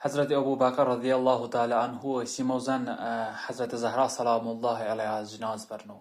Hazreti Abu Bakr radiyallahu ta'ala anhu simozan Hazreti Zahra salamullahi alayha jinaz barno.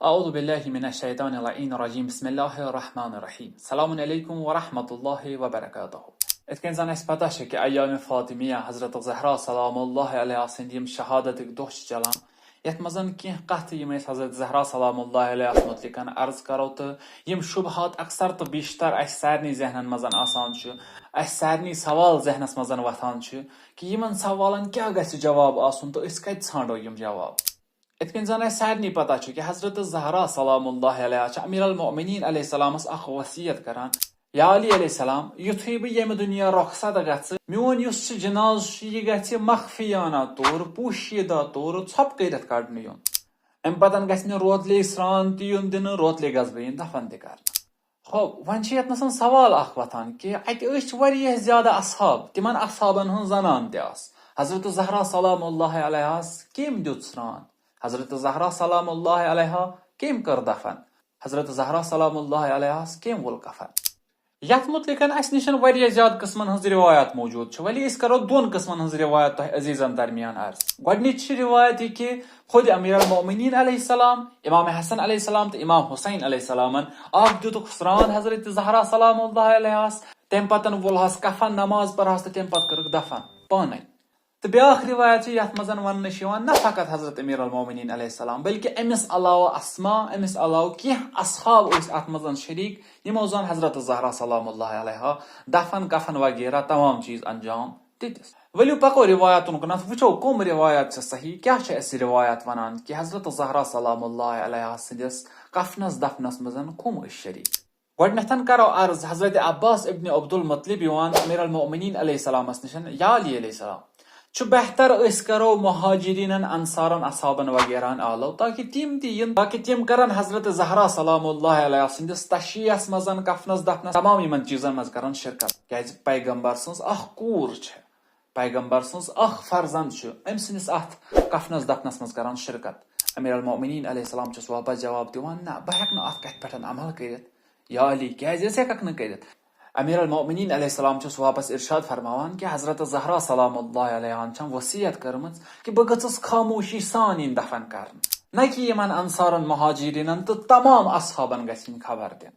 أعوذ بالله من الشيطان اللعين الرجيم بسم الله الرحمن الرحيم السلام عليكم ورحمة الله وبركاته اتكن زن اسپتاشه که ایام فاطمیه حضرت زهرا سلام الله علیها سندیم شهادت دوش جلان یتمزن که قحطی یمیس حضرت زهرا سلام الله علیها مطلقاً عرض کروت یم شبهات اکثر تو بیشتر احسارنی ذهنن مزن آسان شو احسارنی سوال ذهنس مزن وطان شو که یمن سوالن کیا گسی جواب آسون تو اسکایت ساندو یم جواب اتكن زن سارني پتا چو که حضرت زهرا سلام الله علیها چه امیر المؤمنین علیه السلام اس اخ وصیت کران یا علی علیه السلام یتوی بی یم دنیا رخصت گتس میون یوس جناز شی گتی مخفیانه طور پوشیده طور چپ قیدت کردنیون ام بدن گسنی رودلی سران دیون دین رودلی گزبین دفن دکار خب وانچیت نسن سوال اخ وطن که ات اش وریه زیاده اصحاب تمن اصحابن هن زنان دیاس حضرت زهرا سلام الله علیها کیم دوت سران حضرت زهرا سلام الله علیها کیم کر دفن حضرت زهرا سلام الله علیها کیم ول کفن یت مطلقاً اس نشن واریاہ زیاد قسمن ہنز روایات موجود چھ ولی اس کرو دون قسمن ہنز روایات تہ عزیزن درمیان عرض گۄڈنِچ چھ روایت یہ کہ خود امیر المؤمنین علیہ السلام امام حسن علیہ السلام تو امام حسین علیہ السلام آپ دیتک سران حضرت زہرا سلام اللہ علیہ تم پتن ولہس کفن نماز پرہس تو تم پت کرک دفن پانے تو بیاکھ روایت یت مزن ون نہ فقط حضرت امیر المؤمنین علیہ السلام بلکہ امس علاوہ اسما امس علاوہ کینٛہہ اصحاب ٲسۍ اتھ مزن شریک یمو زن حضرت زہرا سلام اللہ علیہ دفن کفن وغیرہ تمام چیز انجام دتس ولو پکو روایتن کنت وچھو کم روایات چھ صحیح کیا چھ اس روایات ونان کہ حضرت زہرا سلام اللہ علیہ سندس کفنس دفنس مزن کم ٲسۍ شریک گۄڈنیتھن کرو عرض حضرت عباس ابن عبد المطلب یوان امیر المؤمنین علیہ السلام نشن یا علی علیہ السلام چھ بہتر اس کرو مہاجرین انصارن اصحابن وغیرہ آلو تاکہ تم کرن حضرت زہرا سلام اللہ علیہ سندس تشیعس مزن کفنس دفنس تمام یمن چیزن مز کرن شرکت کیاز پیغمبر سنز اخ کور چھ پیغمبر سنز اخ فرزند چھ ام سنس اتھ کفنس دفنس مز کرن شرکت امیر المؤمنین علیہ السلام چھ واپس جواب دیوان نہ بہ ہیک نہ اتھ کتھ پٹھن عمل کرت یا علی کیاز ہیکک نہ کرت امیر المؤمنین علیہ السلام چھ واپس ارشاد فرماوان کہ حضرت زہرا سلام اللہ علیہ چھم وصیت کرمز کہ بہ گژھس خاموشی سان ان دفن کرن نہ کہ یمن انصارن مہاجرین تو تمام اصحابن گژھن خبر دن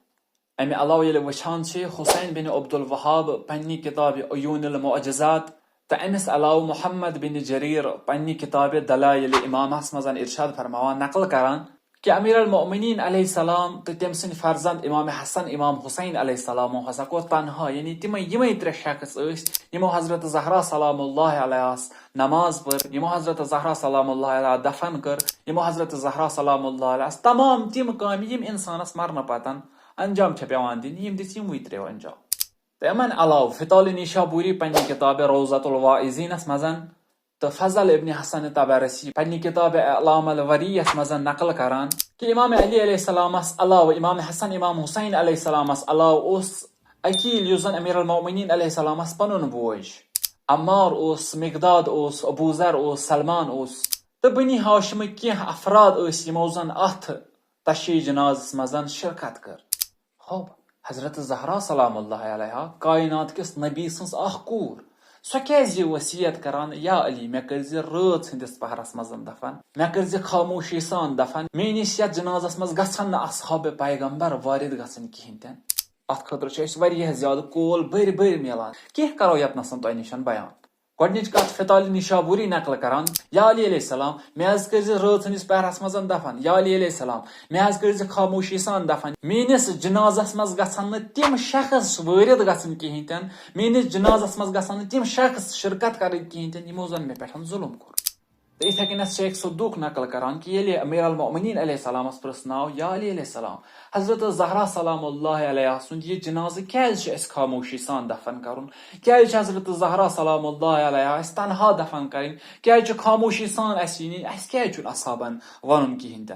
امہ علاوہ ییٚلہِ وٕچھان چھ حسین بن عبد الوہاب پننہِ کتاب عیون المعجزات تو امس علاوہ محمد بن جریر پننہِ کتاب دلائل امامس مز ارشاد فرماوان نقل کران کہ امیر المؤمنین علیہ السلام تو تم سن فرزند امام حسن امام حسین علیہ السلام ہسا کو تنہا یعنی یمے ترے شخص یمو حضرت زہرا سلام اللہ علیہ نماز پر یمو حضرت زہرا سلام اللہ علیہ دفن کر یمو حضرت زہرا سلام اللہ علیہ تمام تم کام یم انسانس مرنہ پتن انجام چھ پیوان دن یم دس یموے ترے انجام تو امن علاوہ فطال نیشابوری پننہِ کتاب روضۃ الواعظینس مزن تو فضل ابن حسن طبرسی پننہِ کتاب اعلام الوریس مزن نقل کران کہ امام علی علیہ السلام علاوہ امام حسن امام حسین علیہ السلام علاوہ اس عقیل یس زن امیر المؤمنین علیہ السلام پنن بوج عمار اس مقداد اس ابو ذر اس سلمان اس تو بنی ہاشم کینٛہہ افراد یمو زن اتھ تشیع جنازس مزن شرکت کر خوب حضرت زہرا سلام اللہ علیہ کائنات کس نبی سنز اخ کور سو کیازِ وصیت کران یا علی مے کرزِ رٲژ ہندس پہرس مزن دفن مے کرزِ خاموشی سان دفن میٲنِس یتھ جنازس مز گژھن نہٕ اصحاب پیغمبر وارد گژھن کہین تہِ اتھ خٲطرٕ چھِ أسۍ واریاہ زیادٕ کول بٔرۍ میلان کینٛہہ کرو یتنسن تۄہہِ نِش بیان گۄڈنِچ کتھ فطال نیشابوری نقل کران یا علی علیہ السلام مے حظ کرزِ رٲژ ہندس پہرس مزن دفن یا علی علیہ السلام مے حظ کرزِ خاموشی سان دفن میٲنِس جنازس مز گژھن نہٕ تِم شخص وٲرد گژھن کہین تہِ میٲنِس جنازس مز گژھن نہٕ تِم شخص شرکت کرٕنۍ کہین تہِ یمو زن مے پٮ۪ٹھ ظلم کوٚر تو اتھے کٔنیتھ شیخ صدوق نقل کران کہ ییٚلہِ امیر المؤمنین علیہ السلام پرژھناو یا علی علیہ السلام حضرت زہرا سلام اللہ علیہ سُنٛد یہ جنازٕ کیازِ چھُ اسہِ خاموشی سان دفن کرُن کیازِ چھُ حضرت زہرا سلام اللہ علیہ اسہِ تنہا دفن کرٕنۍ کیازِ چھُ خاموشی سان اسہِ یِنۍ اسہِ کیازِ چھُنہٕ اصحابن ونُن کہین تہِ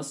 ës